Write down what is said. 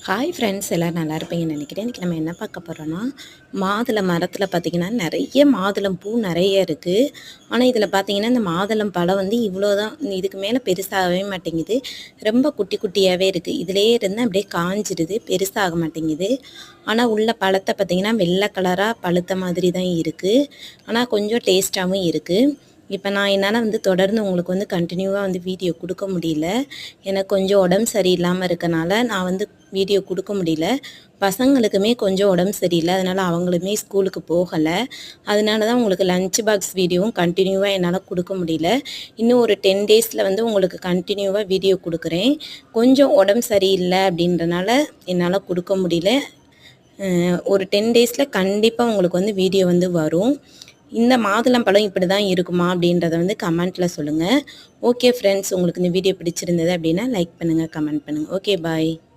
Hi friends, எல்லோரும் நல்லா இருப்பீங்கன்னு நினைக்கிறேன். இன்றைக்கி நம்ம என்ன பார்க்க போகிறோன்னா, மாதுளை மரத்தில் பார்த்திங்கன்னா நிறைய மாதுளம் பூ நிறைய இருக்குது. ஆனால் இதில் பார்த்திங்கன்னா இந்த மாதுளம் பழம் வந்து இவ்வளோ தான், இதுக்கு மேலே பெருசாகவே மாட்டேங்குது. ரொம்ப குட்டி குட்டியாகவே இருக்குது. இதிலே இருந்து அப்படியே காஞ்சிடுது, பெருசாக மாட்டேங்குது. ஆனால் உள்ள பழத்தை பார்த்திங்கன்னா வெள்ளை கலராக பழுத்த மாதிரி தான் இருக்குது. ஆனால் கொஞ்சம் டேஸ்ட்டாகவும் இருக்குது. இப்போ நான் என்னால் வந்து தொடர்ந்து உங்களுக்கு வந்து கண்டினியூவாக வந்து வீடியோ கொடுக்க முடியல. எனக்கு கொஞ்சம் உடம்பு சரியில்லாமல் இருக்கனால நான் வந்து வீடியோ கொடுக்க முடியல. பசங்களுக்குமே கொஞ்சம் உடம்பு சரியில்லை, அதனால் அவங்களுமே ஸ்கூலுக்கு போகலை. அதனால தான் உங்களுக்கு லஞ்ச் பாக்ஸ் வீடியோவும் கண்டினியூவாக என்னால் கொடுக்க முடியல. இன்னும் ஒரு 10 டேஸில் வந்து உங்களுக்கு கண்டினியூவாக வீடியோ கொடுக்குறேன். கொஞ்சம் உடம்பு சரியில்லை அப்படின்றனால என்னால் கொடுக்க முடியல. ஒரு 10 டேஸில் கண்டிப்பாக உங்களுக்கு வந்து வீடியோ வந்து வரும். இந்த மாதுளம்பழம் இப்படி தான் இருக்குமா அப்படின்றத வந்து கமெண்ட்டில் சொல்லுங்கள். ஓகே ஃப்ரெண்ட்ஸ், உங்களுக்கு இந்த வீடியோ பிடிச்சிருந்தது அப்படின்னா லைக் பண்ணுங்கள், கமெண்ட் பண்ணுங்கள். ஓகே, பாய்.